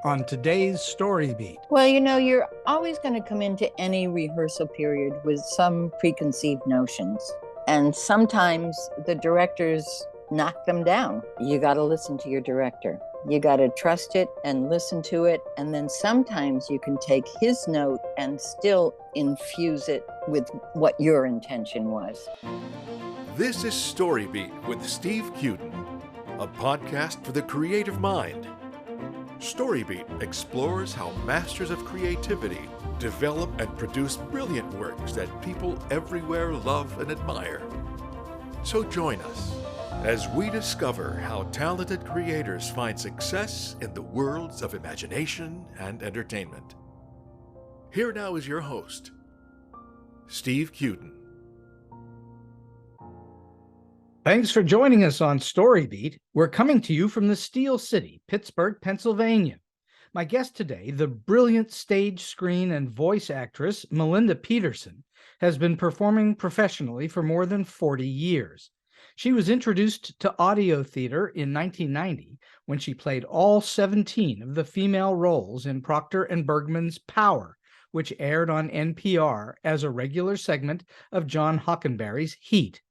on today's StoryBeat. Well, you're always going to come into any rehearsal period with some preconceived notions. And sometimes the directors knock them down. You got to listen to your director. You got to trust it and listen to it. And then sometimes you can take his note and still infuse it with what your intention was. This is StoryBeat with Steve Cuden, a podcast for the creative mind. StoryBeat explores how masters of creativity develop and produce brilliant works that people everywhere love and admire. So join us as we discover how talented creators find success in the worlds of imagination and entertainment. Here now is your host, Steve Cuden. Thanks for joining us on StoryBeat. We're coming to you from the Steel City, Pittsburgh, Pennsylvania. My guest today, the brilliant stage, screen, and voice actress Melinda Peterson, has been performing professionally for more than 40 years. She was introduced to audio theater in 1990 when she played all 17 of the female roles in Proctor and Bergman's Power, which aired on NPR as a regular segment of John Hockenberry's Heat.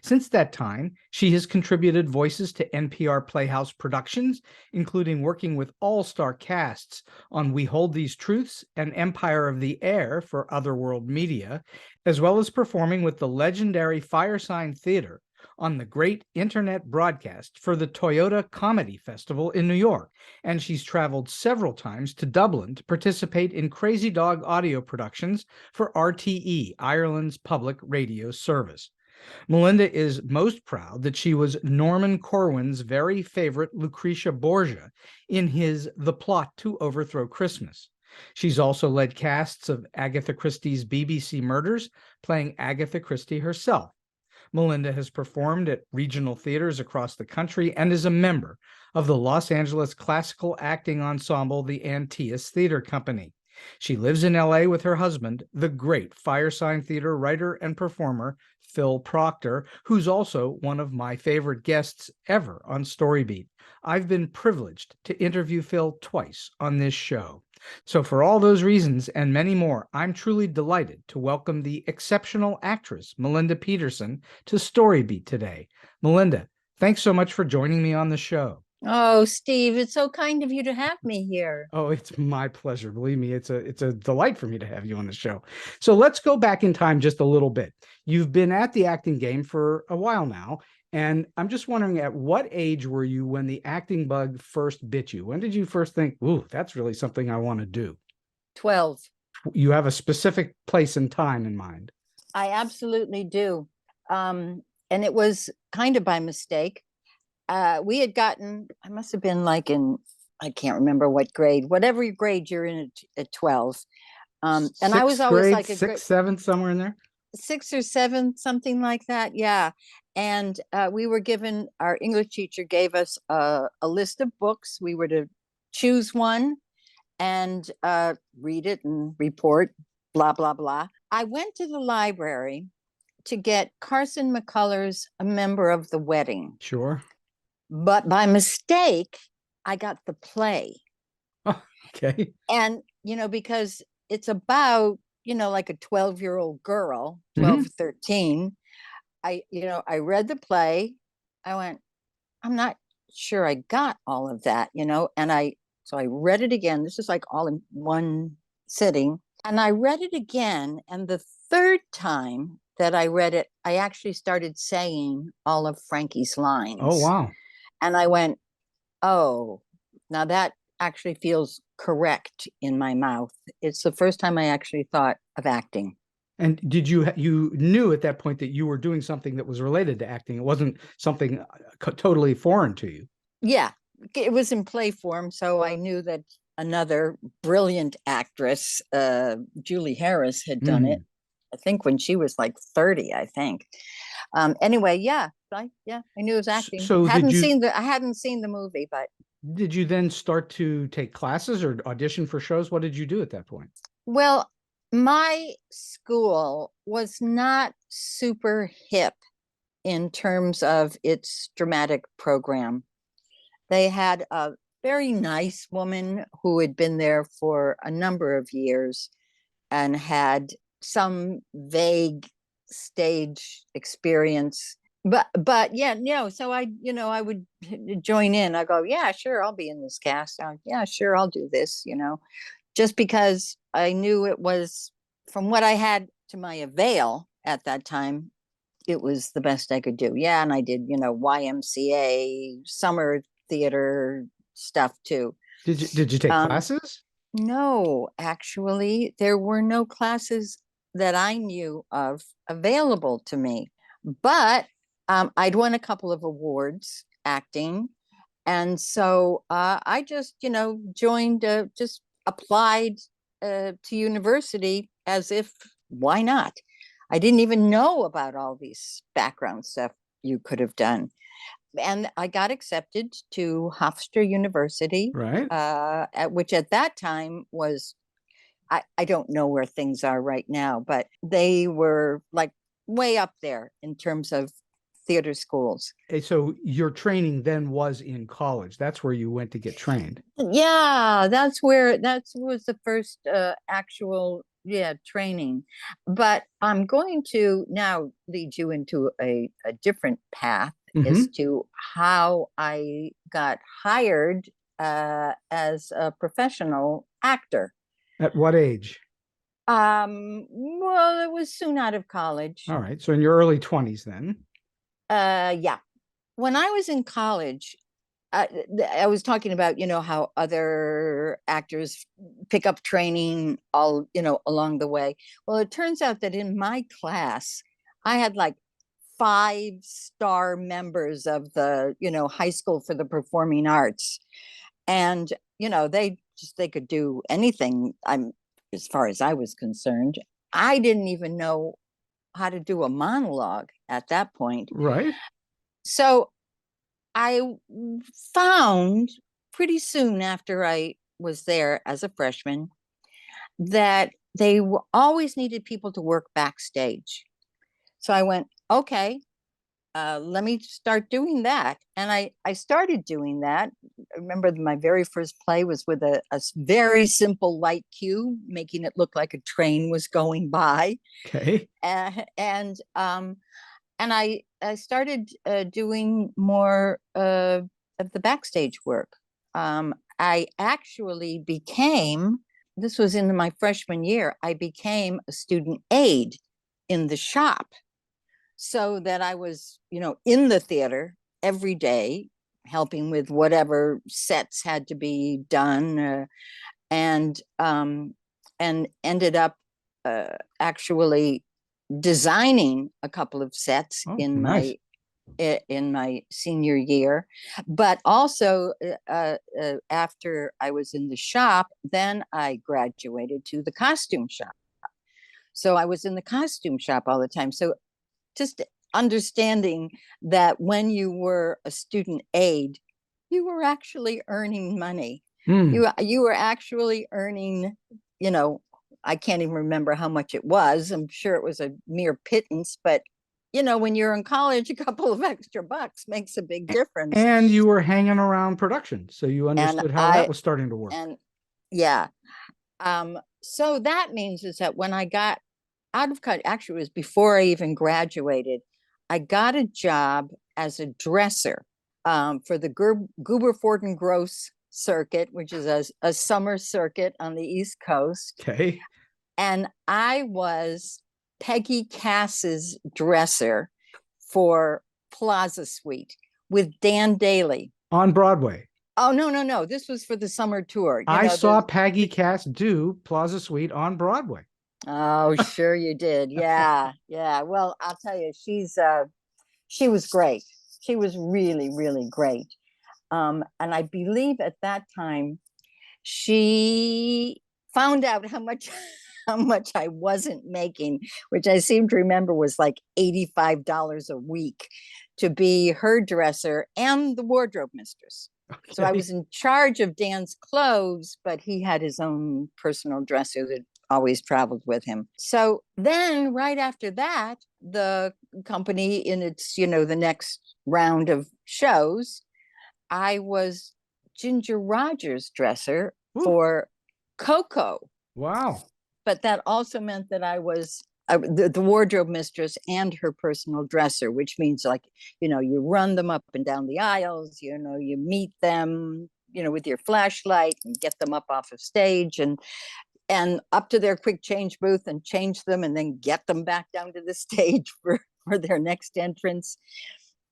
Since that time, she has contributed voices to NPR Playhouse productions, including working with all-star casts on We Hold These Truths and Empire of the Air for Otherworld Media, as well as performing with the legendary Firesign Theatre on the great internet broadcast for the Toyota Comedy Festival in New York. And she's traveled several times to Dublin to participate in Crazy Dog audio productions for RTE, Ireland's public radio service. Melinda is most proud that she was Norman Corwin's very favorite Lucretia Borgia in his The Plot to Overthrow Christmas. She's also led casts of Agatha Christie's BBC Murders, playing Agatha Christie herself. Melinda has performed at regional theaters across the country and is a member of the Los Angeles classical acting ensemble, the Antaeus Theater Company. She lives in LA with her husband, the great Firesign Theatre writer and performer, Phil Proctor, who's also one of my favorite guests ever on StoryBeat. I've been privileged to interview Phil twice on this show. So for all those reasons and many more, I'm truly delighted to welcome the exceptional actress, Melinda Peterson, to StoryBeat today. Melinda, thanks so much for joining me on the show. Oh, Steve, it's so kind of you to have me here. Oh, it's my pleasure. Believe me, it's a delight for me to have you on the show. So let's go back in time just a little bit. You've been at the acting game for a while now, and I'm just wondering, at what age were you when the acting bug first bit you? When did you first think, ooh, that's really something I want to do? 12. You have a specific place and time in mind? I absolutely do. And it was kind of by mistake. We had gotten, I must have been like in, I can't remember what grade, whatever grade you're in at 12. And I was always grade, like a sixth, seventh, somewhere in there? 6 or 7, something like that. Yeah. And we were given, our English teacher gave us a list of books. We were to choose one and read it and report, blah, blah, blah. I went to the library to get Carson McCullers' A Member of the Wedding. Sure. But by mistake, I got the play. Oh, okay. And, because it's about, like a 12-year-old girl, 12, 13. I read the play. I went, I'm not sure I got all of that, and so I read it again. This is like all in one sitting. And I read it again. And the third time that I read it, I actually started saying all of Frankie's lines. Oh, wow. And I went, oh, now that actually feels correct in my mouth. It's the first time I actually thought of acting. And did you knew at that point that you were doing something that was related to acting? It wasn't something totally foreign to you? Yeah, it was in play form. So I knew that another brilliant actress, Julie Harris, had done it. I think when she was like 30, I think. Anyway, I knew it was acting. So I hadn't seen the movie, but. Did you then start to take classes or audition for shows? What did you do at that point? Well, my school was not super hip in terms of its dramatic program. They had very nice woman who had been there for a number of years and had some vague stage experience. But yeah, so I would join in. I go, yeah, sure, I'll be in this cast. Yeah, sure, I'll do this, just because I knew it was, from what I had to my avail at that time, it was the best I could do. Yeah, and I did, YMCA, summer theater stuff too. Did you take classes? No, actually, there were no classes that I knew of available to me. But I'd won a couple of awards acting. And so I just, joined, just applied to university as if, why not? I didn't even know about all these background stuff you could have done. And I got accepted to Hofstra University, Right. which at that time was, I don't know where things are right now, but they were like way up there in terms of theater schools. So your training then was in college. That's where you went to get trained. Yeah, that was the first actual training. But I'm going to now lead you into a different path as to how I got hired as a professional actor. At what age? Well, it was soon out of college. All right. So in your early 20s then. Yeah. When I was in college, I was talking about, how other actors pick up training all, along the way. Well, it turns out that in my class, I had like 5-star members of the, high school for the performing arts. And, they could do anything. As far as I was concerned, I didn't even know how to do a monologue at that point. Right. So I found pretty soon after I was there as a freshman that they always needed people to work backstage. So I went, okay, let me start doing that. And I started doing that. I remember my very first play was with a very simple light cue, making it look like a train was going by. Okay. And I started doing more of the backstage work. I actually became, this was in my freshman year, I became a student aide in the shop, so that I was, in the theater every day, helping with whatever sets had to be done, and ended up actually designing a couple of sets in nice. my senior year. But also after I was in the shop, then I graduated to the costume shop. So I was in the costume shop all the time. So just understanding that when you were a student aide, you were actually earning money. You were actually earning, I can't even remember how much it was. I'm sure it was a mere pittance, but when you're in college, a couple of extra bucks makes a big difference. And you were hanging around production, so you understood how that was starting to work. And yeah. So that means is that when I got out of college, actually it was before I even graduated, I got a job as a dresser for the Gooberford and Gross circuit, which is a summer circuit on the East Coast. Okay. And I was Peggy Cass's dresser for Plaza Suite with Dan Daly. On Broadway. Oh, no. This was for the summer tour. I saw Peggy Cass do Plaza Suite on Broadway. Oh, sure you did. Yeah. Well, I'll tell you, she was great. She was really, really great. And I believe at that time, she found out how much I wasn't making, which I seem to remember was like $85 a week to be her dresser and the wardrobe mistress. Okay. So I was in charge of Dan's clothes, but he had his own personal dresser that always traveled with him. So then right after that, the company in its, the next round of shows, I was Ginger Rogers dresser Ooh. for Coco. Wow. But that also meant that I was the wardrobe mistress and her personal dresser, which means, like, you run them up and down the aisles, you meet them, with your flashlight and get them up off of stage and up to their quick change booth and change them and then get them back down to the stage for their next entrance.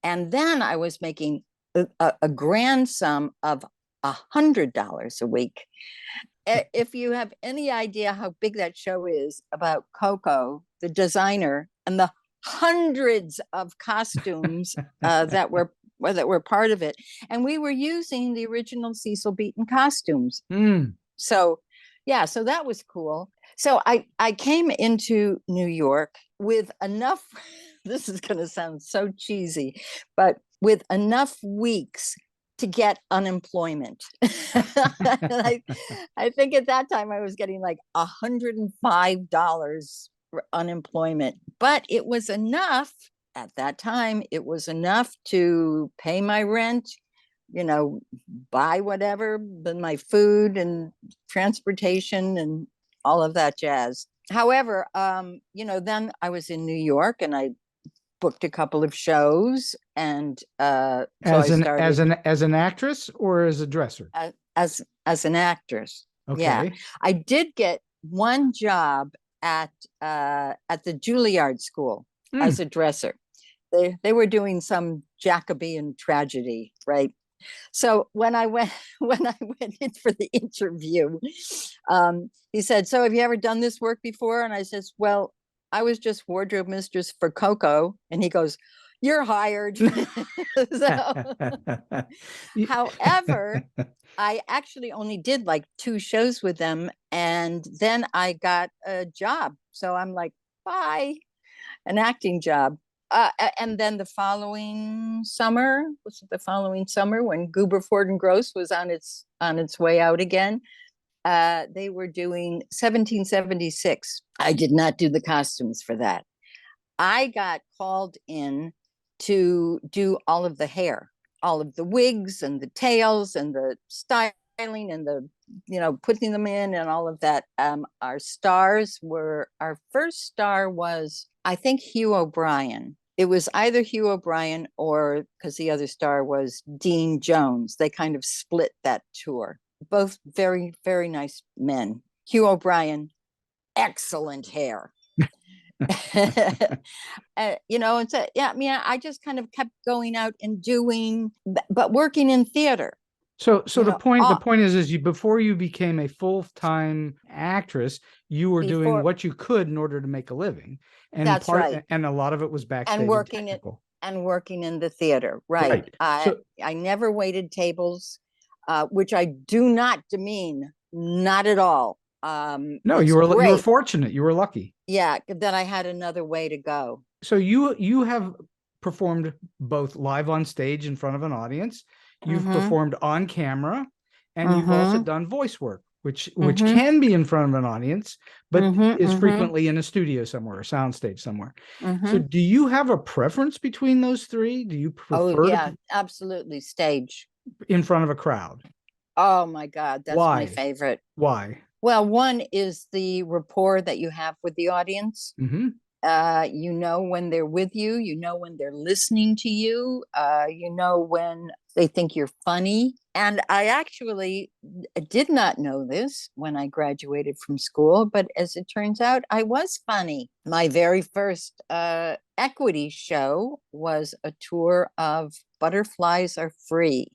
And then I was making a grand sum of $100 a week. If you have any idea how big that show is about Coco, the designer, and the hundreds of costumes that were part of it, and we were using the original Cecil Beaton costumes. So, yeah, so that was cool. So I came into New York with enough. This is going to sound so cheesy, but with enough weeks to get unemployment. I think at that time I was getting like $105 for unemployment, but it was enough at that time. It was enough to pay my rent, buy whatever, but my food and transportation and all of that jazz. However, then I was in New York and I booked a couple of shows, and so as an actress or as a dresser? As an actress. Okay. Yeah, I did get one job at the Juilliard School as a dresser. They were doing some Jacobean tragedy, right? So when I went in for the interview, he said, "So have you ever done this work before?" And I says, "Well, I was just wardrobe mistress for Coco." And he goes, "You're hired." However, I actually only did like 2 shows with them, and then I got a job. So I'm like, bye, an acting job. And then the following summer, when Goober, Ford and Gross was on its way out again, they were doing 1776. I did not do the costumes for that. I got called in to do all of the hair, all of the wigs and the tails and the styling and the, putting them in and all of that. Our first star was, I think, Hugh O'Brien. It was either Hugh O'Brien or, because the other star was Dean Jones. They kind of split that tour. Both very, very nice men. Hugh O'Brien, excellent hair. And so, yeah, I mean, I just kind of kept going out and doing, but working in theater. So the point is before you became a full-time actress, you were doing what you could in order to make a living. And that's right. And a lot of it was backstage and working in the theater. Right. I never waited tables, which I do not demean, not at all. No, you were fortunate. You were lucky. Yeah, that I had another way to go. So you have performed both live on stage in front of an audience. You've performed on camera, and you've also done voice work, which can be in front of an audience, but is frequently in a studio somewhere, a soundstage somewhere. So do you have a preference between those three? Do you prefer absolutely, stage. In front of a crowd? Oh my God, that's my favorite. Why? Well, one is the rapport that you have with the audience. When they're with you, when they're listening to you, when they think you're funny. And I actually did not know this when I graduated from school, but as it turns out, I was funny. My very first equity show was a tour of Butterflies Are Free,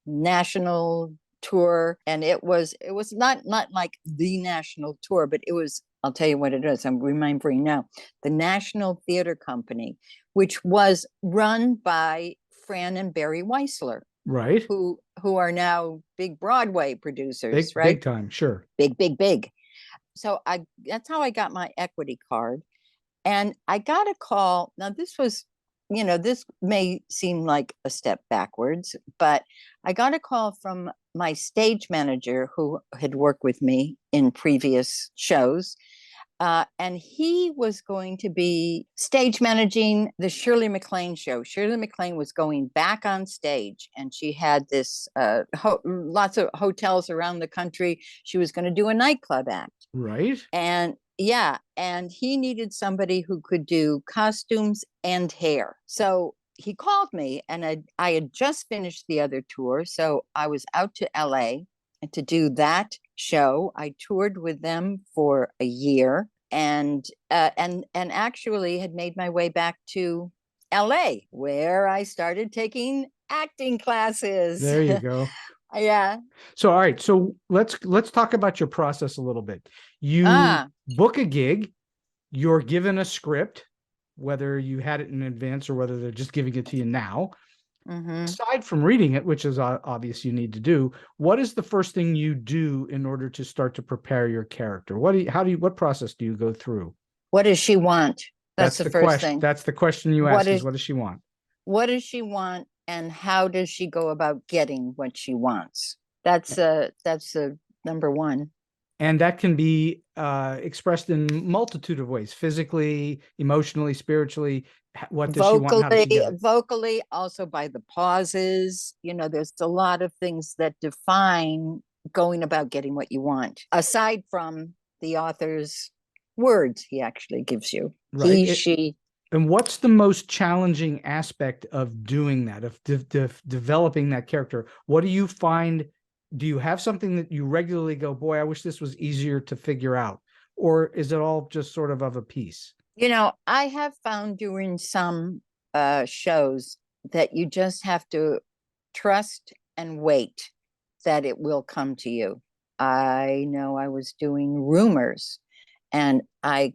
national tour. And it was not like the national tour, but it was, I'll tell you what it is. I'm remembering now, the National Theater Company, which was run by Fran and Barry Weissler, right? Who are now big Broadway producers, right? Big time, sure. Big. So that's how I got my equity card. And I got a call. Now this was, this may seem like a step backwards, but I got a call from my stage manager who had worked with me in previous shows. And he was going to be stage managing the Shirley MacLaine show. Shirley MacLaine was going back on stage, and she had this lots of hotels around the country. She was going to do a nightclub act. Right. And yeah, and he needed somebody who could do costumes and hair. So he called me, and I had just finished the other tour. So I was out to LA to do that show. I toured with them for a year, and actually had made my way back to LA, where I started taking acting classes. There you go. Yeah. So, all right. So let's talk about your process a little bit. You book a gig, you're given a script, whether you had it in advance or whether they're just giving it to you now. Mm-hmm. Aside from reading it, which is obvious you need to do, what is the first thing you do in order to start to prepare your character? What process do you go through? What does she want? That's the first thing. That's the question you ask is what does she want? What does she want, and how does she go about getting what she wants? That's number one. And that can be expressed in multitude of ways: physically, emotionally, spiritually. What does she want? Vocally, also by the pauses. There's a lot of things that define going about getting what you want, aside from the author's words he actually gives you. Right. He, she. And what's the most challenging aspect of doing that, of developing that character? What do you find? Do you have something that you regularly go, boy, I wish this was easier to figure out? Or is it all just sort of a piece? I have found during some shows that you just have to trust and wait that it will come to you. I know I was doing Rumors, and I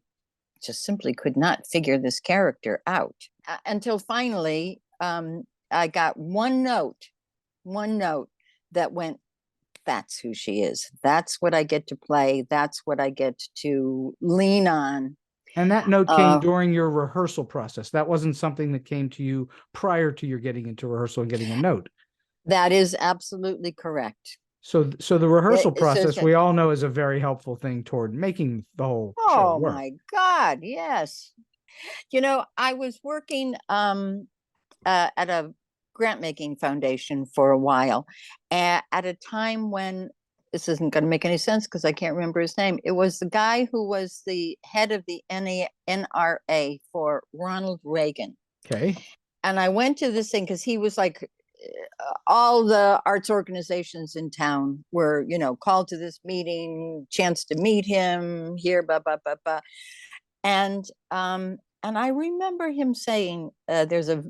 just simply could not figure this character out until finally I got one note that went, that's who she is. That's what I get to play. That's what I get to lean on. And that note came during your rehearsal process. That wasn't something that came to you prior to your getting into rehearsal and getting a note. That is absolutely corred. So the rehearsal process, we all know, is a very helpful thing toward making the whole show work. Oh my God, yes. I was working at a grant-making foundation for a while, at a time when, this isn't going to make any sense because I can't remember his name. It was the guy who was the head of the NRA for Ronald Reagan. Okay. And I went to this thing because he was like, all the arts organizations in town were, called to this meeting, chance to meet him here, blah, blah, blah, blah. And I remember him saying, there was a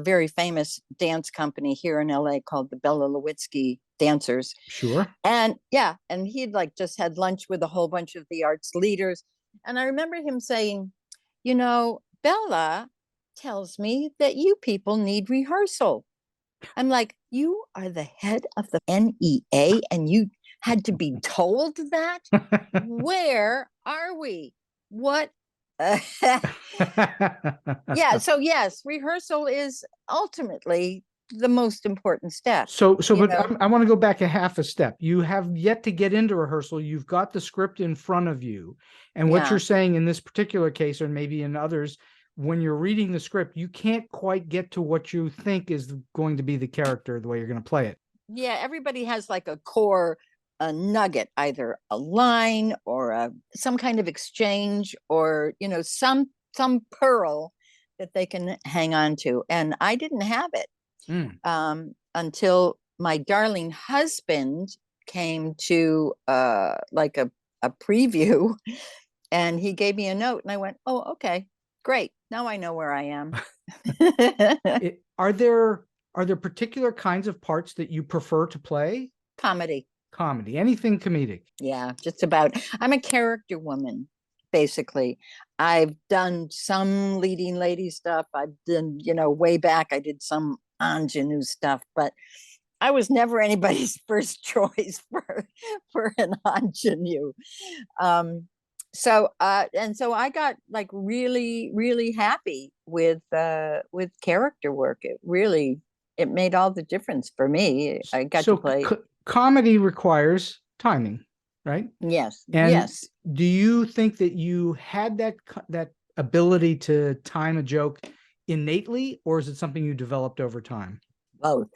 very famous dance company here in LA called the Bella Lewitsky Dancers. Sure. And he'd just had lunch with a whole bunch of the arts leaders. And I remember him saying, Bella tells me that you people need rehearsal. I'm like, you are the head of the NEA and you had to be told that? Where are we? What? Yeah. So yes, rehearsal is ultimately the most important step. But I want to go back a half a step. You have yet to get into rehearsal. You've got the script in front of you. And what you're saying in this particular case, or maybe in others, when you're reading the script, you can't quite get to what you think is going to be the character, the way you're going to play it. Yeah, everybody has like a core, a nugget, either a line or some kind of exchange, or some pearl that they can hang on to. And I didn't have it until my darling husband came to like a preview, and he gave me a note, and I went, oh, okay, great. Now I know where I am. Are there particular kinds of parts that you prefer to play? Comedy, anything comedic? Yeah, just about. I'm a character woman, basically. I've done some leading lady stuff. I've done, way back, I did some ingenue stuff, but I was never anybody's first choice for an ingenue. So I got like really, really happy with character work. It made all the difference for me. I got to play. Comedy requires timing, right? Yes. And Yes. do you think that you had that ability to time a joke innately, or is it something you developed over time? Both.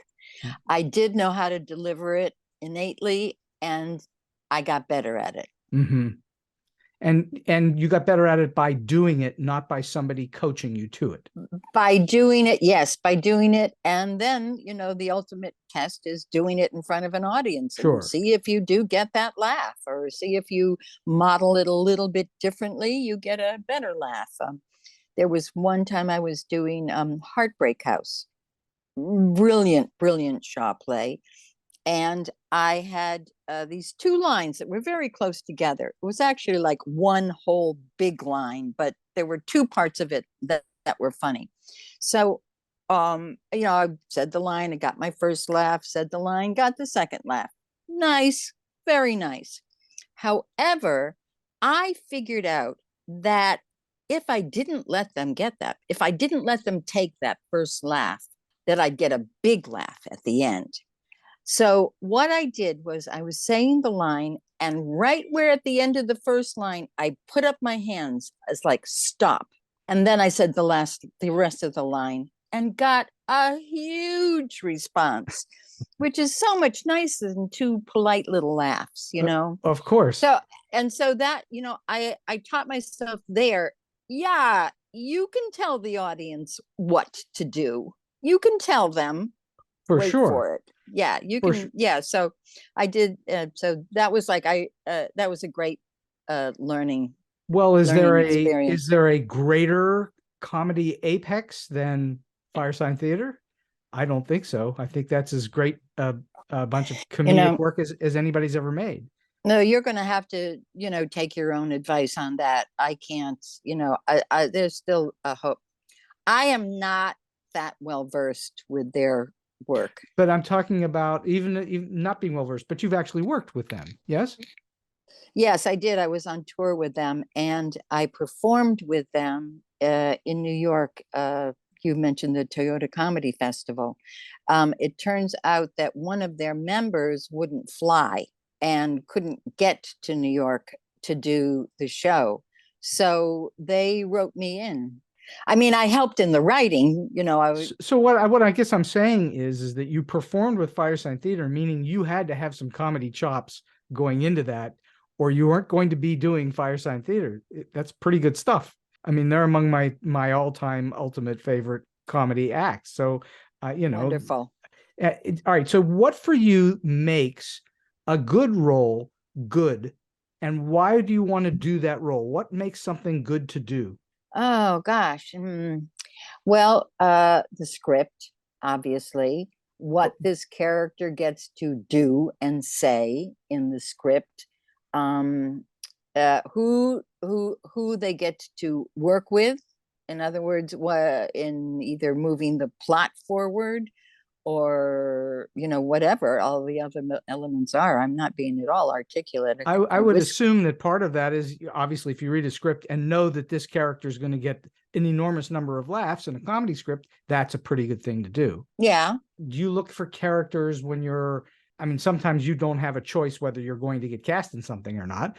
I did know how to deliver it innately, and I got better at it. Mm-hmm. And you got better at it by doing it, not by somebody coaching you to it. By doing it, yes, by doing it. And then, the ultimate test is doing it in front of an audience and Sure. see if you do get that laugh, or see if you model it a little bit differently, you get a better laugh. There was one time I was doing Heartbreak House. Brilliant, brilliant Shaw play. And I had these two lines that were very close together. It was actually like one whole big line, but there were two parts of it that were funny. So, I said the line, I got my first laugh, said the line, got the second laugh. Nice, very nice. However, I figured out that if I didn't let them get that, if I didn't let them take that first laugh, that I'd get a big laugh at the end. So what I did was I was saying the line, and right where at the end of the first line, I put up my hands as like stop. And then I said the rest of the line, and got a huge response, which is so much nicer than two polite little laughs, Of course. So that, I taught myself there. Yeah, you can tell the audience what to do. You can tell them. For Wait sure. for it. Yeah, you can. Sure. Yeah, so I did. So that was like that was a great learning. Well, is experience. there a greater comedy apex than Firesign Theatre? I don't think so. I think that's as great a bunch of comedic work as anybody's ever made. No, you're going to have to, take your own advice on that. I can't. There's still a hope. I am not that well versed with their work. But I'm talking about even not being well versed, but you've actually worked with them, yes? Yes, I did. I was on tour with them, and I performed with them in New York. You mentioned the Toyota Comedy Festival. It turns out that one of their members wouldn't fly and couldn't get to New York to do the show. So they wrote me in. I mean, I helped in the writing, So what I guess I'm saying is that you performed with Firesign Theatre, meaning you had to have some comedy chops going into that, or you weren't going to be doing Firesign Theatre. That's pretty good stuff. I mean, they're among my all-time ultimate favorite comedy acts. So, wonderful. All right. So what for you makes a good role good, and why do you want to do that role? What makes something good to do? Oh gosh. Well, the script, obviously, what this character gets to do and say in the script, who they get to work with. In other words, in either moving the plot forward, or whatever all the other elements are. I'm not being at all articulate. I would assume that part of that is, obviously, if you read a script and know that this character is going to get an enormous number of laughs in a comedy script, that's a pretty good thing to do. Yeah. Do you look for characters when I mean, sometimes you don't have a choice whether you're going to get cast in something or not,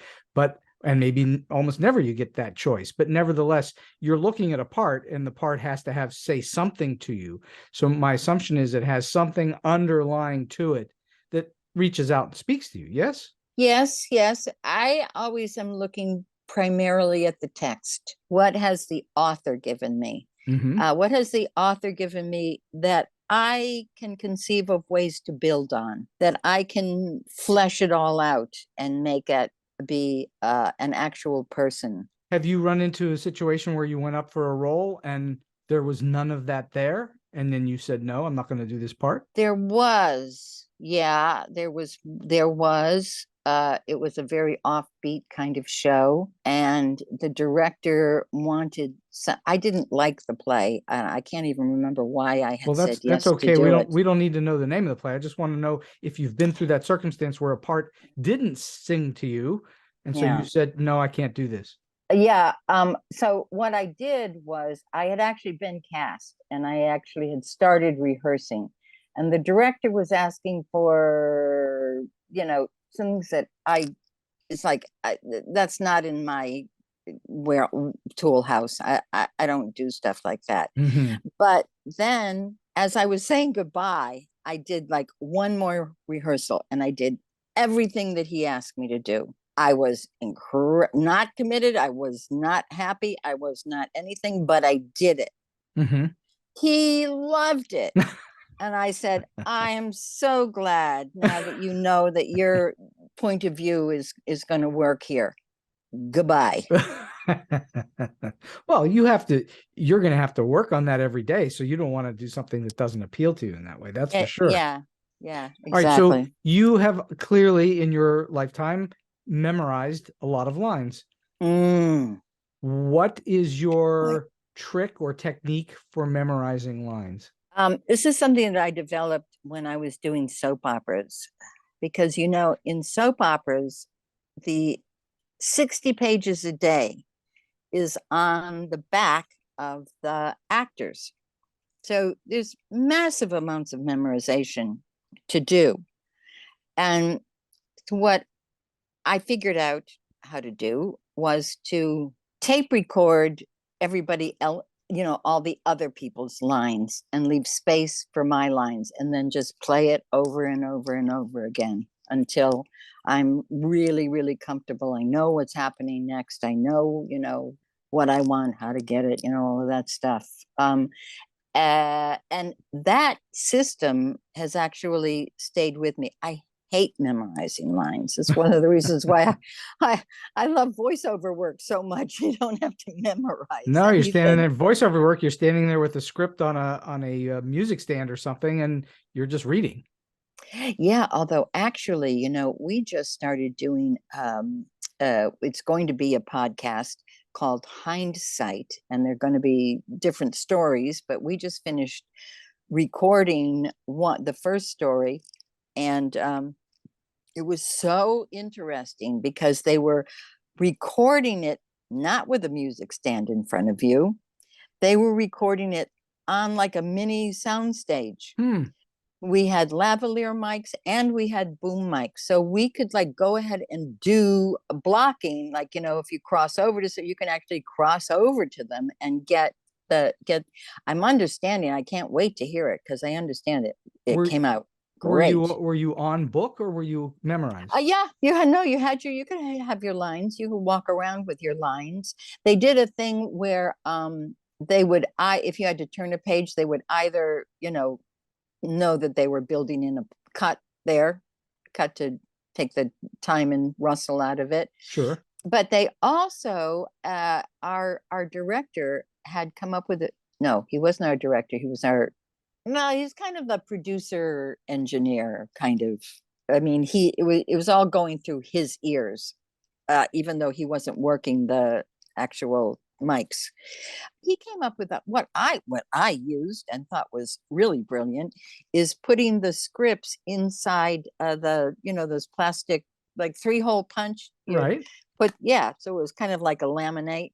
and maybe almost never you get that choice, but nevertheless, you're looking at a part, and the part has to say something to you. So my assumption is it has something underlying to it that reaches out and speaks to you. Yes? Yes. I always am looking primarily at the text. What has the author given me? Mm-hmm. What has the author given me that I can conceive of ways to build on, that I can flesh it all out and make it be an actual person? Have you run into a situation where you went up for a role and there was none of that there, and then you said, no, I'm not going to do this part? There was. Yeah, there was. It was a very offbeat kind of show, and the director wanted I didn't like the play. I can't even remember why I had said yes. That's okay. To do it. We don't need to know the name of the play. I just want to know if you've been through that circumstance where a part didn't sing to you, and so you said, no, I can't do this. Yeah. So what I did was I had actually been cast, and I actually had started rehearsing, and the director was asking for, things that I it's like that's not in my where tool house. I don't do stuff like that. Mm-hmm. But then as I was saying goodbye, I did like one more rehearsal and I did everything that he asked me to do. I was not committed. I was not happy. I was not anything, but I did it. Mm-hmm. He loved it. And I said, I am so glad now that you know that your point of view is going to work here. Goodbye. Well, you're going to have to work on that every day. So you don't want to do something that doesn't appeal to you in that way. That's for sure. Yeah, All right. So exactly. you have clearly in your lifetime memorized a lot of lines. What is your trick or technique for memorizing lines? This is something that I developed when I was doing soap operas, because, you know, in soap operas, the 60 pages a day is on the back of the actors. So there's massive amounts of memorization to do. And what I figured out how to do was to tape record everybody else, you know, all the other people's lines and leave space for my lines and then just play it over and over and over again until I'm really, really comfortable. I know what's happening next. I know, you know, what I want, how to get it, you know, all of that stuff. And that system has actually stayed with me. I hate memorizing lines. It's one of the reasons why I love voiceover work so much. You don't have to memorize. No, you're standing anything. there, voiceover work. You're standing there with a script on a music stand or something, and you're just reading. Yeah, although actually, you know, we just started doing. It's going to be a podcast called Hindsight, and they're going to be different stories. But we just finished recording the first story, and it was so interesting because they were recording it not with a music stand in front of you. They were recording it on like a mini sound stage. We had lavalier mics and we had boom mics. So we could like go ahead and do blocking, like, you know, if you cross over to, so you can actually cross over to them and get I'm understanding. I can't wait to hear it because I understand it. It came out great. Were you on book or were you memorized? Yeah, you could have your lines. You could walk around with your lines. They did a thing where they would, if you had to turn a page, they would either, you know that they were building in a cut to take the time and rustle out of it. Sure. But they also, our director had come up with it. No, he wasn't our director. He's kind of the producer engineer kind of. I mean, it was all going through his ears, even though he wasn't working the actual mics. He came up with that. What I used and thought was really brilliant is putting the scripts inside those plastic, like 3-hole punch. Right. So it was kind of like a laminate,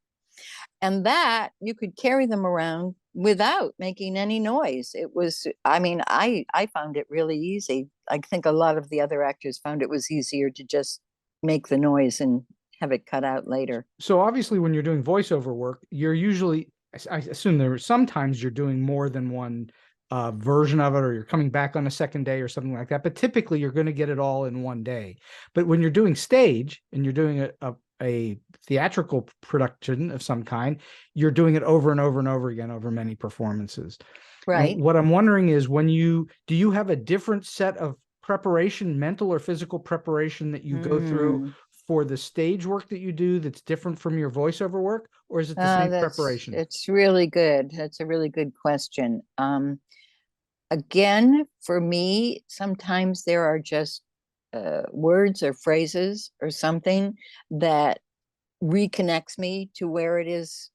and that you could carry them around without making any noise. It was, I mean, I found it really easy. I think a lot of the other actors found it was easier to just make the noise and have it cut out later. So obviously when you're doing voiceover work, you're usually, I assume sometimes you're doing more than one version of it, or you're coming back on a second day or something like that. But typically you're going to get it all in one day. But when you're doing stage and you're doing a theatrical production of some kind, you're doing it over and over and over again over many performances. Right. And what I'm wondering is do you have a different set of preparation, mental or physical preparation that you go through for the stage work that you do that's different from your voiceover work, or is it the same preparation? It's really good. That's a really good question. Again, for me, sometimes there are just words or phrases or something that reconnects me to where it is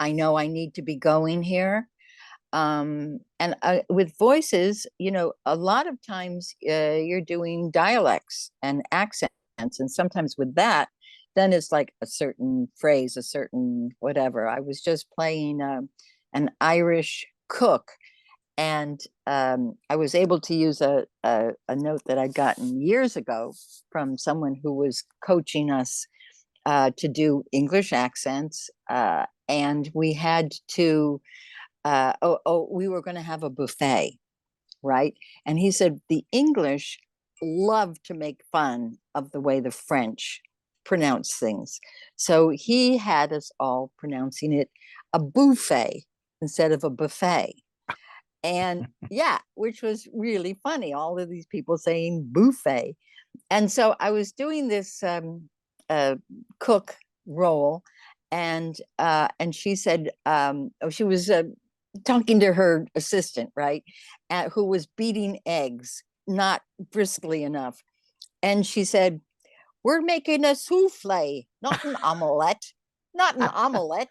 I know I need to be going here. And with voices, you know, a lot of times you're doing dialects and accents, and sometimes with that, then it's like a certain phrase, a certain whatever. I was just playing an Irish cook, And I was able to use a note that I'd gotten years ago from someone who was coaching us to do English accents. And we had to, we were going to have a buffet, right? And he said the English love to make fun of the way the French pronounce things. So he had us all pronouncing it a buffet instead of a buffet. And yeah, which was really funny. All of these people saying buffet. And so I was doing this cook role, and she said, she was talking to her assistant, right, who was beating eggs, not briskly enough. And she said, "We're making a souffle, not an omelette, not an omelette."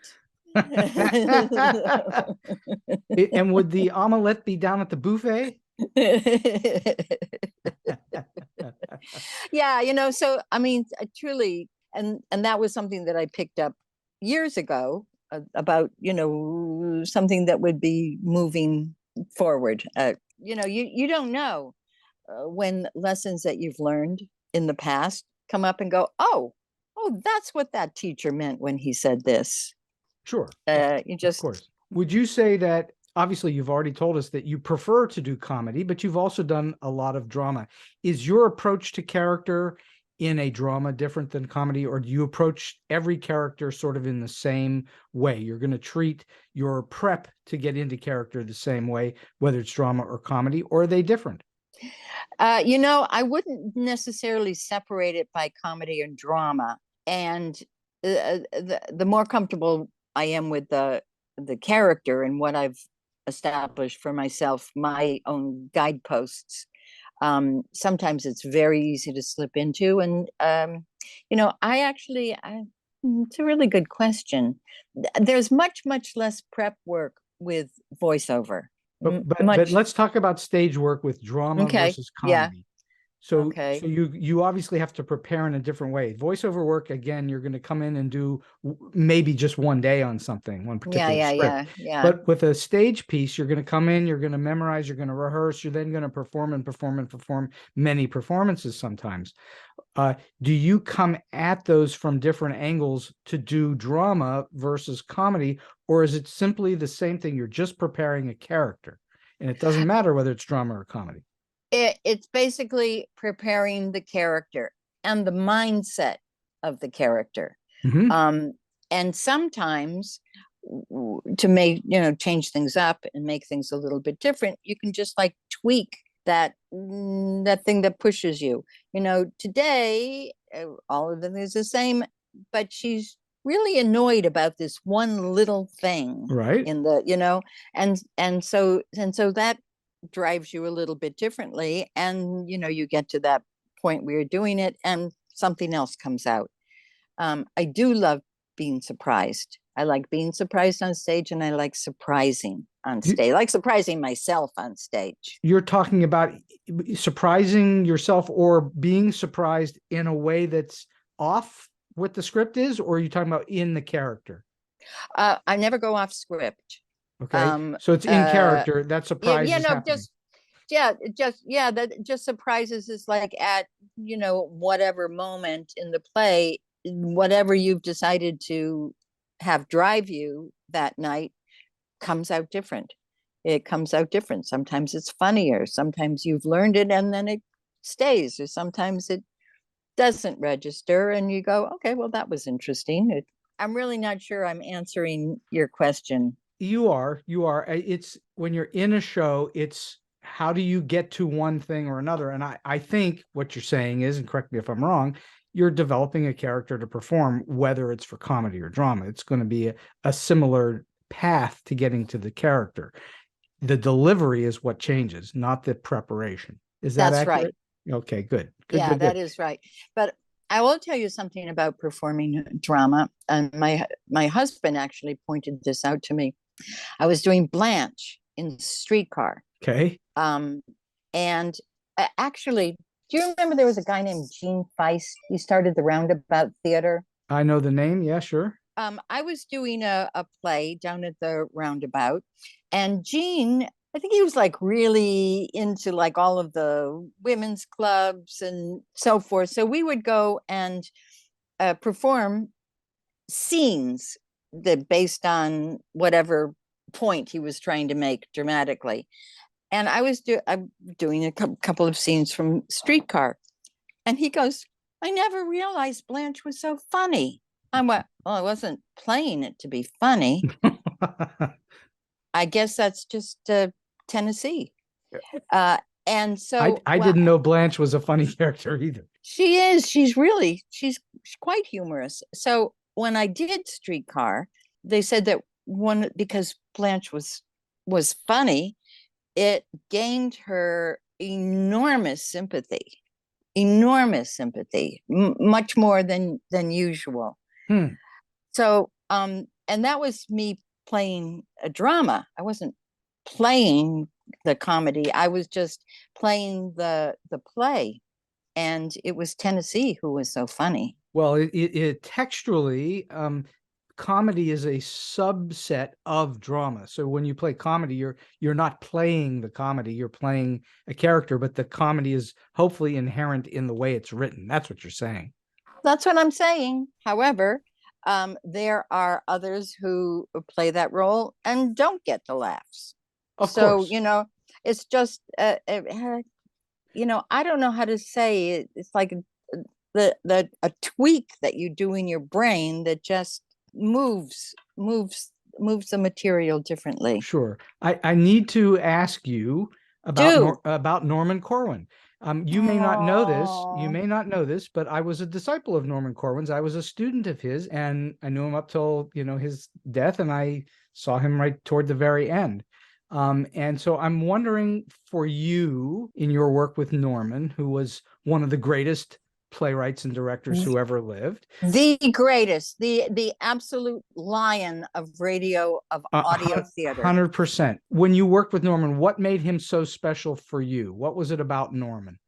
And would the omelette be down at the buffet? Yeah, so I mean, truly, and that was something that I picked up years ago about, something that would be moving forward. You don't know when lessons that you've learned in the past come up and go, oh, that's what that teacher meant when he said this. Sure. Of course. Would you say that, obviously you've already told us that you prefer to do comedy, but you've also done a lot of drama. Is your approach to character in a drama different than comedy, or do you approach every character sort of in the same way? You're going to treat your prep to get into character the same way, whether it's drama or comedy, or are they different? I wouldn't necessarily separate it by comedy and drama. And the more comfortable I am with the character and what I've established for myself, my own guideposts, sometimes it's very easy to slip into. And it's a really good question. There's much less prep work with voiceover. But let's talk about stage work with drama versus comedy. Yeah. So you obviously have to prepare in a different way. Voiceover work, again, you're going to come in and do maybe just one day on something, one particular script. Yeah. But with a stage piece, you're going to come in, you're going to memorize, you're going to rehearse, you're then going to perform many performances sometimes. Do you come at those from different angles to do drama versus comedy, or is it simply the same thing? You're just preparing a character, and it doesn't matter whether it's drama or comedy. It's basically preparing the character and the mindset of the character. Mm-hmm. And sometimes to change things up and make things a little bit different, you can just like tweak that thing that pushes you. Today, all of them is the same, but she's really annoyed about this one little thing. Right. In the, and so that drives you a little bit differently, and you get to that point where you're doing it and something else comes out. I do love being surprised. I like being surprised on stage, and I like surprising on stage. I like surprising myself on stage. You're talking about surprising yourself or being surprised in a way that's off what the script is, or are you talking about in the character? I never go off script. Okay. So it's in character. That surprise is happening. That just surprises is like at, whatever moment in the play, whatever you've decided to have drive you that night comes out different. It comes out different. Sometimes it's funnier. Sometimes you've learned it and then it stays, or sometimes it doesn't register and you go, okay, well, that was interesting. I'm really not sure I'm answering your question. You are. It's when you're in a show, it's how do you get to one thing or another? And I think what you're saying is, and correct me if I'm wrong, you're developing a character to perform, whether it's for comedy or drama. It's going to be a similar path to getting to the character. The delivery is what changes, not the preparation. Is that accurate? Right. Okay, good. That is right. But I will tell you something about performing drama. And my husband actually pointed this out to me. I was doing Blanche in Streetcar. Okay. And actually, do you remember there was a guy named Gene Feist? He started the Roundabout Theater. I know the name. Yeah, sure. I was doing a play down at the Roundabout, and Gene I think he was like really into like all of the women's clubs and so forth. So we would go and perform scenes that based on whatever point he was trying to make dramatically. And I'm doing a couple of scenes from Streetcar. And he goes, I never realized Blanche was so funny. I went, well, I wasn't playing it to be funny. I guess that's just Tennessee. And so I didn't know Blanche was a funny character either. She is. She's quite humorous. So when I did Streetcar, they said that because Blanche was funny, it gained her enormous sympathy, much more than usual. So and that was me playing a drama. I wasn't playing the comedy. I was just playing the play, and it was Tennessee who was so funny. Well, it textually, comedy is a subset of drama. So when you play comedy, you're not playing the comedy, you're playing a character, but the comedy is hopefully inherent in the way it's written. That's what you're saying. That's what I'm saying. However, there are others who play that role and don't get the laughs. Of course. It's just, I don't know how to say it. It's like a tweak that you do in your brain that just moves the material differently. Sure. I need to ask you about Norman Corwin. You may not know this, but I was a disciple of Norman Corwin's. I was a student of his, and I knew him up till, his death, and I saw him right toward the very end. And so I'm wondering, for you in your work with Norman, who was one of the greatest playwrights and directors who ever lived, the greatest, the absolute lion of audio theater. 100%. When you worked with Norman, what made him so special for you? What was it about Norman?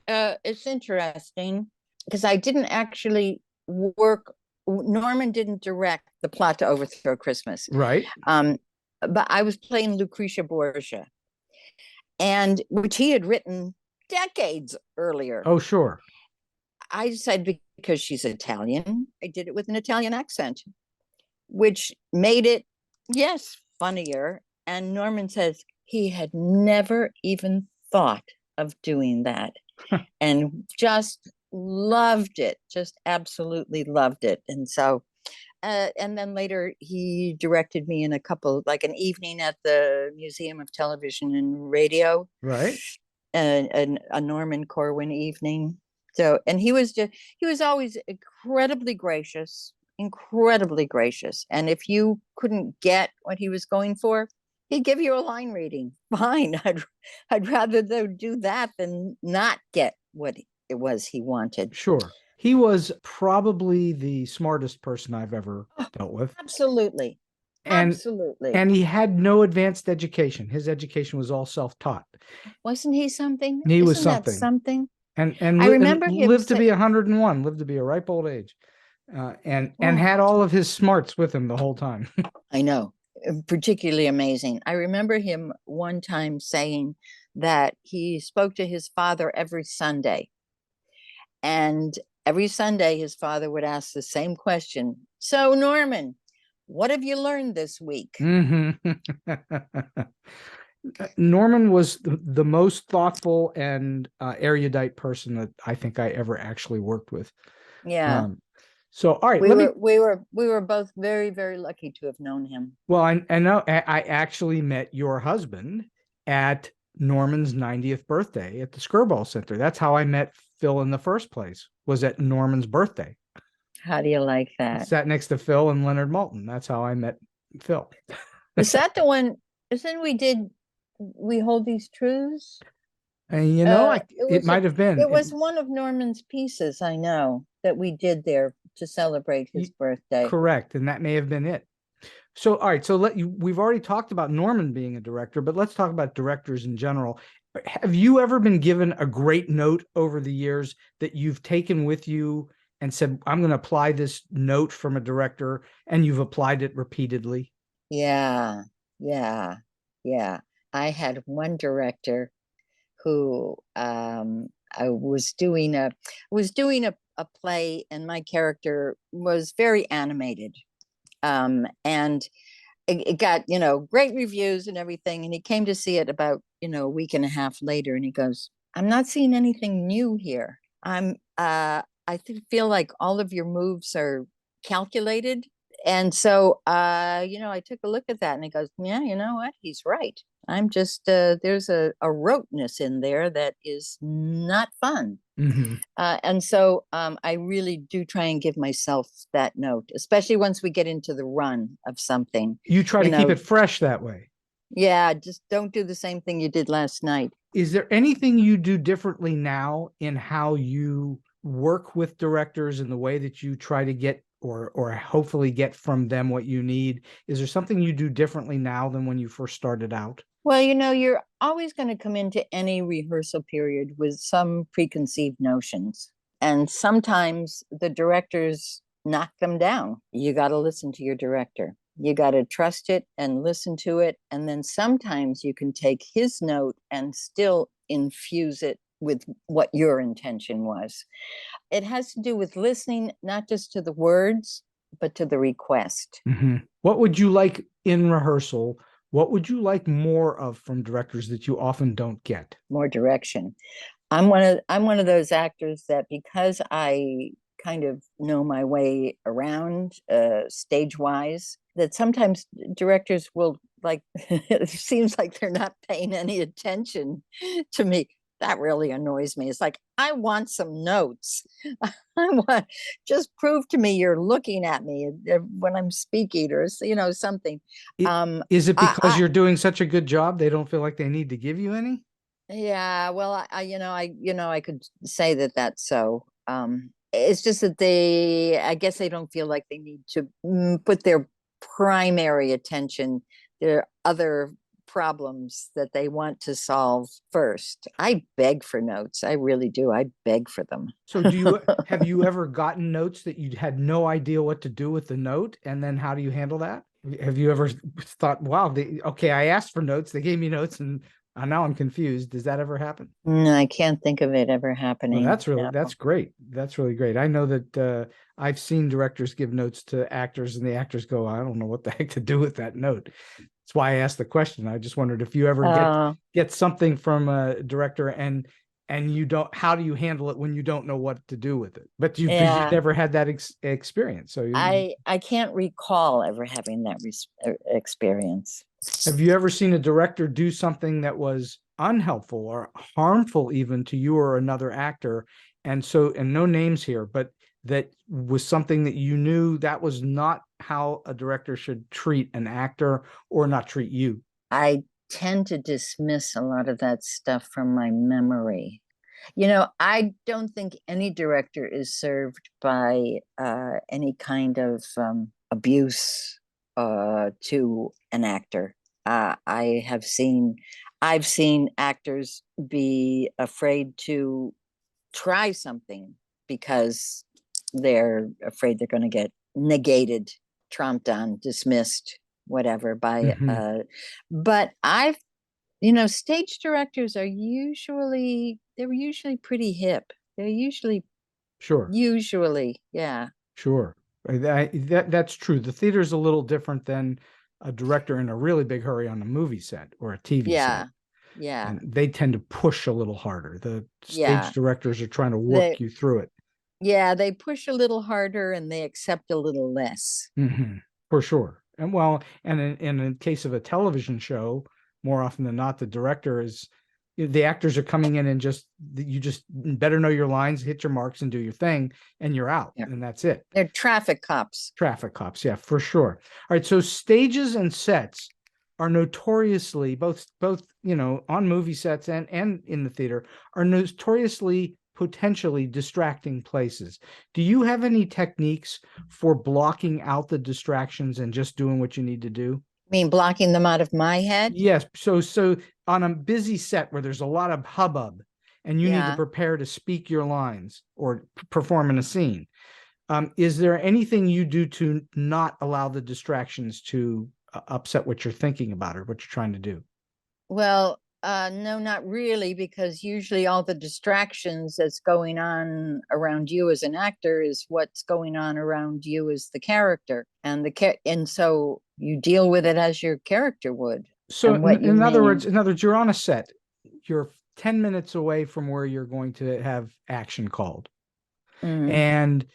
It's interesting because I didn't actually work. Norman didn't direct the plot to Overthrow Christmas, right? But I was playing Lucretia Borgia, and which he had written decades earlier. Oh, sure. I decided because she's Italian, I did it with an Italian accent, which made it, yes, funnier. And Norman says he had never even thought of doing that and just loved it, just absolutely loved it. And so, and then later he directed me in a couple, like an evening at the Museum of Television and Radio. Right. A Norman Corwin evening. So, and he was always incredibly gracious. And if you couldn't get what he was going for, he'd give you a line reading. Fine. I'd rather do that than not get what it was he wanted. Sure. He was probably the smartest person I've ever dealt with. Absolutely. Absolutely. And he had no advanced education. His education was all self-taught. Wasn't he something? He was something. And I remember him lived to be 101, lived to be a ripe old age. And had all of his smarts with him the whole time. I know. Particularly amazing. I remember him one time saying that he spoke to his father every Sunday. And every Sunday his father would ask the same question. So, Norman, what have you learned this week? Mm-hmm. Norman was the most thoughtful and erudite person that I think I ever actually worked with. Yeah. So, all right, we were both very, very lucky to have known him. Well, I know I actually met your husband at Norman's 90th birthday at the Skirball Center. That's how I met Phil in the first place, was at Norman's birthday. How do you like that? I sat next to Phil and Leonard Maltin. That's how I met Phil. Is that the one? Isn't we hold these truths? And it might have been. It was one of Norman's pieces, I know, that we did there to celebrate his birthday. Correct, and that may have been it. So, all right, so we've already talked about Norman being a director, but let's talk about directors in general. Have you ever been given a great note over the years that you've taken with you and said, I'm going to apply this note from a director, and you've applied it repeatedly? Yeah. Yeah. I had one director who I was doing a play, and my character was very animated. And it got, great reviews and everything. And he came to see it about, a week and a half later, and he goes, I'm not seeing anything new here. Feel like all of your moves are calculated. And so, I took a look at that, and he goes, yeah, you know what? He's right. I'm just, there's a roteness in there that is not fun. Mm-hmm. And so I really do try and give myself that note, especially once we get into the run of something. You try to keep it fresh that way. Yeah, just don't do the same thing you did last night. Is there anything you do differently now in how you work with directors and the way that you try to get or hopefully get from them what you need? Is there something you do differently now than when you first started out? Well, you're always going to come into any rehearsal period with some preconceived notions. And sometimes the directors knock them down. You got to listen to your director. You got to trust it and listen to it. And then sometimes you can take his note and still infuse it with what your intention was. It has to do with listening, not just to the words, but to the request. Mm-hmm. What would you like in rehearsal? What would you like more of from directors that you often don't get? More direction. I'm one of those actors that, because I kind of know my way around stage wise, that sometimes directors will, like, it seems like they're not paying any attention to me. That really annoys me. It's like, I want some notes. Just prove to me you're looking at me when I'm speaking, or something. Is it because you're doing such a good job they don't feel like they need to give you any? Yeah, well, I could say that that's so. It's just that I guess they don't feel like they need to put their primary attention. There are other problems that they want to solve first. I beg for notes. I really do. I beg for them. So have you ever gotten notes that you had no idea what to do with the note? And then how do you handle that? Have you ever thought, wow, okay, I asked for notes, they gave me notes, and now I'm confused. Does that ever happen? No, I can't think of it ever happening. Well, that's great. That's really great. I know that I've seen directors give notes to actors, and the actors go, I don't know what the heck to do with that note. That's why I asked the question. I just wondered if you ever get something from a director and you don't, how do you handle it when you don't know what to do with it? But you've never had that experience. So I can't recall ever having that experience. Have you ever seen a director do something that was unhelpful or harmful even to you or another actor? And no names here, but that was something that you knew that was not how a director should treat an actor or not treat you? I tend to dismiss a lot of that stuff from my memory. I don't think any director is served by any kind of abuse to an actor. I've seen actors be afraid to try something because they're afraid they're going to get negated, tromped on, dismissed, whatever by but stage directors are usually pretty hip. They're usually yeah. Sure. That's true. The theater is a little different than a director in a really big hurry on a movie set or a TV set. Yeah. And they tend to push a little harder. The stage directors are trying to work you through it. Yeah, they push a little harder and they accept a little less. For sure. And in the case of a television show, more often than not, the director is, the actors are coming in and you just better know your lines, hit your marks, and do your thing, and you're out, and that's it. They're traffic cops. Traffic cops, yeah, for sure. All right, so stages and sets are notoriously, both on movie sets and in the theater, are notoriously potentially distracting places. Do you have any techniques for blocking out the distractions and just doing what you need to do? I mean, blocking them out of my head? Yes. So on a busy set where there's a lot of hubbub and you need to prepare to speak your lines or perform in a scene, is there anything you do to not allow the distractions to upset what you're thinking about or what you're trying to do? Well, no, not really, because usually all the distractions that's going on around you as an actor is what's going on around you as the character, and and so you deal with it as your character would, So and what you in other may. words, you're on a set. You're 10 minutes away from where you're going to have action called. Mm. And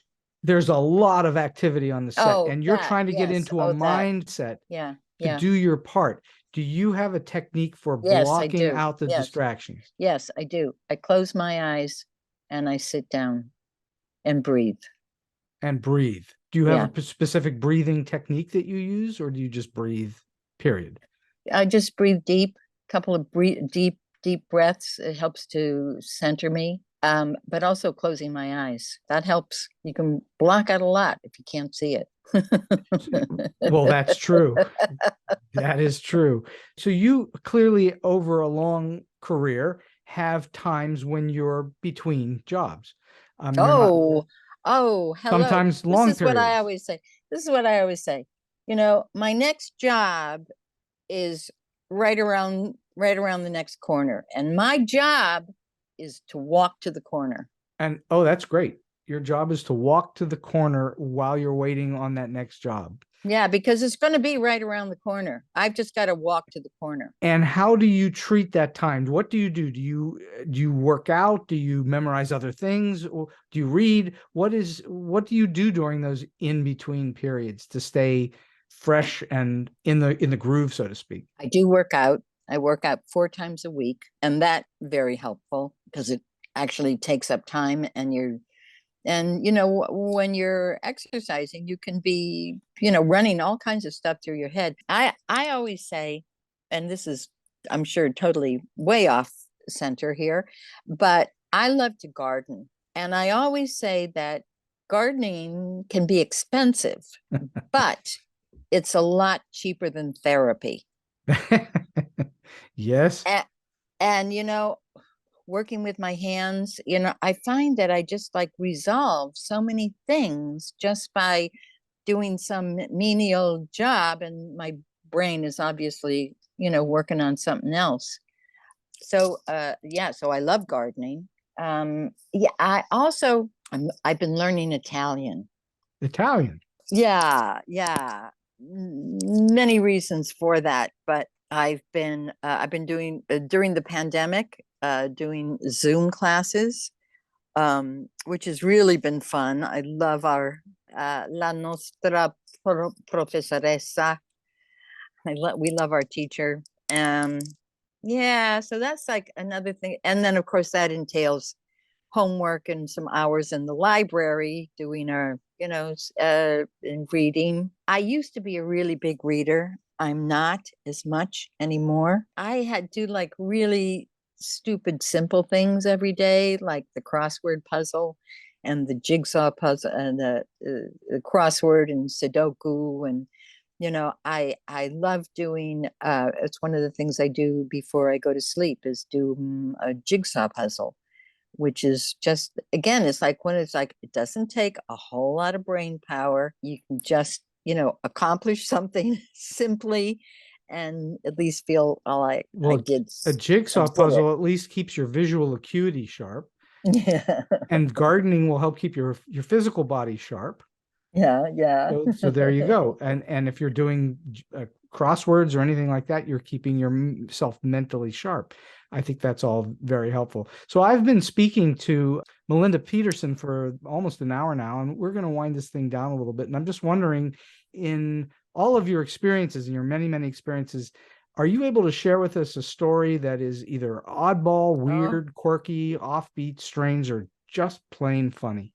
there's a lot of activity on the set, Oh, and you're that, trying to get yes. into a Oh, that, mindset yeah, to yeah. do your part. Do you have a technique for Yes, I blocking do. out the Yes, distractions yes, I do. I close my eyes and I sit down and breathe. and breathe? Do you have Yeah, a specific breathing technique that you use, or do you just breathe, period? I just breathe deep, couple of deep breaths. It helps to center me. But also closing my eyes. That helps. You can block out a lot if you can't see it. Well, that's true. That is true. So you clearly, over a long career, have times when you're between jobs. You're not Oh, oh, hello. sometimes This long is what I periods. always say. This is what I always say. You know, my next job is right around the next corner. And my job is to walk to the corner. And oh, that's great. Your job is to walk to the corner while you're waiting on that next job. Yeah, because it's going to be right around the corner. I've just got to walk to the corner. And how do you treat that time? What do you do? Do you work out? Do you memorize other things? Or do you read? What do you do during those in between periods to stay fresh and in the groove, so to speak? I do work out. I work out 4 times a week, and that very helpful because it actually takes up time, and when you're exercising, you can be, running all kinds of stuff through your head. I always say, and this is, I'm sure, totally way off center here, but I love to garden. And I always say that gardening can be expensive, but it's a lot cheaper than therapy. Yes. And working with my hands, I find that I just like resolve so many things just by doing some menial job, and my brain is obviously, working on something else. So yeah, so I love gardening. Yeah, I've been learning Italian. Italian. Yeah, yeah. Many reasons for that, but I've been doing during the pandemic, doing Zoom classes, which has really been fun. I love our la nostra professoressa. We love our teacher. Um, yeah, so that's like another thing, and then of course that entails homework and some hours in the library doing our, and reading. I used to be a really big reader. I'm not as much anymore. I had to like really stupid, simple things every day, like the crossword puzzle and the jigsaw puzzle and the crossword and Sudoku. And I love doing it's one of the things I do before I go to sleep is do a jigsaw puzzle, which is just, again, it's like when it's like it doesn't take a whole lot of brain power. You can just, accomplish something simply and at least feel, oh, I Well, did. a I jigsaw did it. puzzle at least keeps your visual acuity sharp, Yeah. and gardening will help keep your physical body sharp. Yeah, yeah. So there you go. And if you're doing crosswords or anything like that, you're keeping yourself mentally sharp. I think that's all very helpful. So I've been speaking to Melinda Peterson for almost an hour now, and we're going to wind this thing down a little bit. And I'm just wondering, in all of your experiences and your many, many experiences, are you able to share with us a story that is either oddball, Oh, weird, quirky, offbeat, strange, or just plain funny?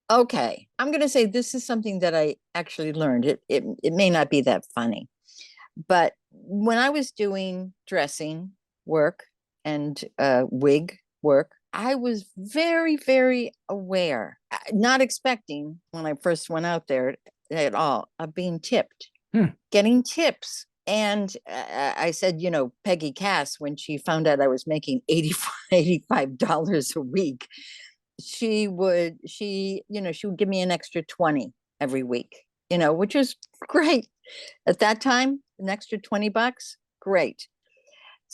okay. I'm going to say this is something that I actually learned. It may not be that funny, but when I was doing dressing work and wig work, I was very, very aware, not expecting when I first went out there at all, of being tipped, Hmm. getting tips. And I said, Peggy Cass, when she found out I was making $85 a week, she would give me an extra 20 every week, which is great. At that time, an extra $20, great.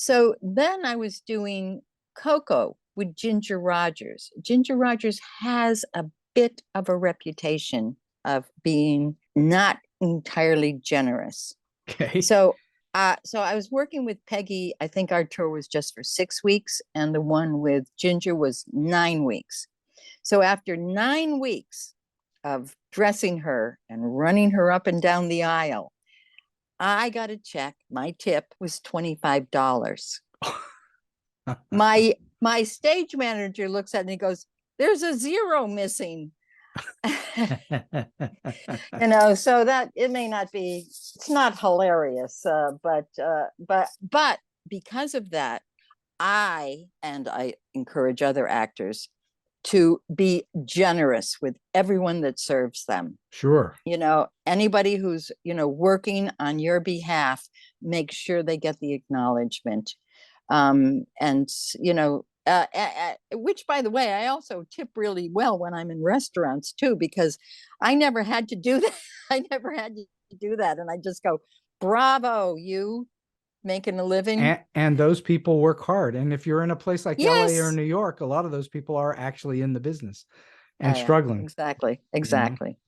So then I was doing Coco with Ginger Rogers. Ginger Rogers has a bit of a reputation of being not entirely generous. Okay. So I was working with Peggy. I think our tour was just for 6 weeks, and the one with Ginger was 9 weeks. So after 9 weeks of dressing her and running her up and down the aisle, I got a check. My tip was $25. My stage manager looks at me and he goes, "There's a zero missing." So that it may not be, it's not hilarious, but because of that, I encourage other actors to be generous with everyone that serves them. Sure. Anybody who's, working on your behalf, make sure they get the acknowledgement. Which, by the way, I also tip really well when I'm in restaurants too, because I never had to do that. And I just go, bravo, you making a living. And those people work hard. And if you're in a place like Yes. LA or New York, a lot of those people are actually in the business and struggling. Exactly.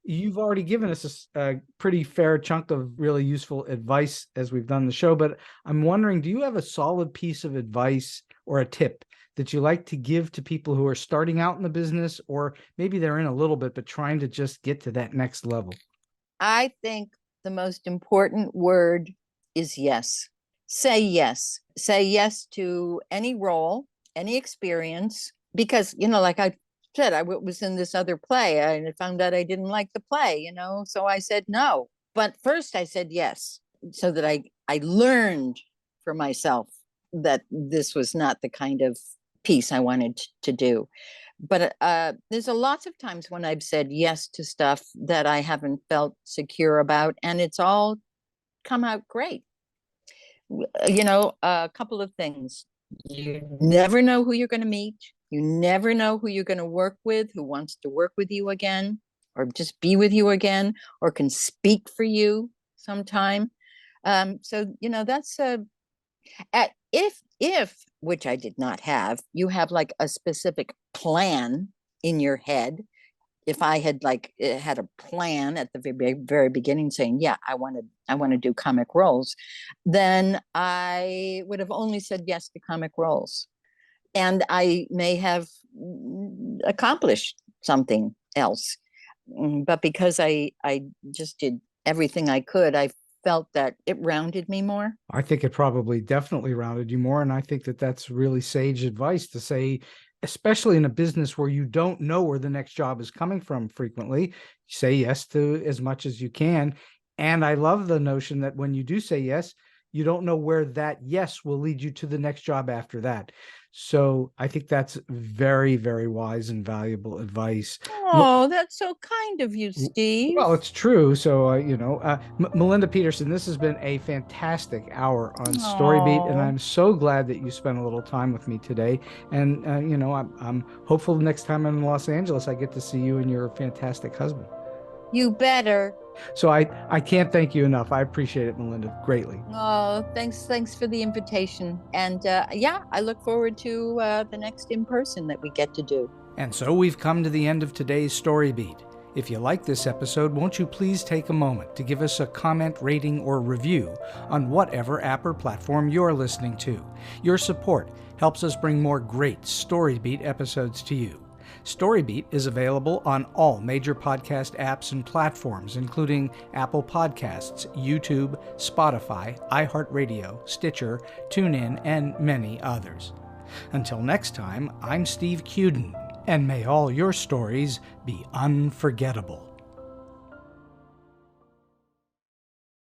You've already given us a pretty fair chunk of really useful advice as we've done the show, but I'm wondering, do you have a solid piece of advice or a tip that you like to give to people who are starting out in the business, or maybe they're in a little bit, but trying to just get to that next level? I think the most important word is yes. Say yes. Say yes to any role, any experience, because, like I said, I was in this other play and I found out I didn't like the play, so I said no. But first I said yes, so that I learned for myself that this was not the kind of piece I wanted to do. But there's a lots of times when I've said yes to stuff that I haven't felt secure about, and it's all come out great. A couple of things. You never know who you're going to meet. You never know who you're going to work with, who wants to work with you again, or just be with you again, or can speak for you sometime. So, that's if, which I did not have, you have like a specific plan in your head. If I had had a plan at the very, very beginning saying, yeah, I want to do comic roles, then I would have only said yes to comic roles. And I may have accomplished something else. But because I just did everything I could, I felt that it rounded me more. I think it probably definitely rounded you more. And I think that that's really sage advice to say, especially in a business where you don't know where the next job is coming from frequently, say yes to as much as you can. And I love the notion that when you do say yes, you don't know where that yes will lead you to the next job after that. So I think that's very, very wise and valuable advice. Oh, that's so kind of you, Steve. Well, it's true. So, Melinda Peterson, this has been a fantastic hour on StoryBeat, and I'm so glad that you spent a little time with me today. And, I'm hopeful the next time I'm in Los Angeles, I get to see you and your fantastic husband. You better. So I can't thank you enough. I appreciate it, Melinda, greatly. Oh, thanks for the invitation. And I look forward to the next in-person that we get to do. And so we've come to the end of today's StoryBeat. If you like this episode, won't you please take a moment to give us a comment, rating, or review on whatever app or platform you're listening to. Your support helps us bring more great StoryBeat episodes to you. StoryBeat is available on all major podcast apps and platforms, including Apple Podcasts, YouTube, Spotify, iHeartRadio, Stitcher, TuneIn, and many others. Until next time, I'm Steve Cuden, and may all your stories be unforgettable.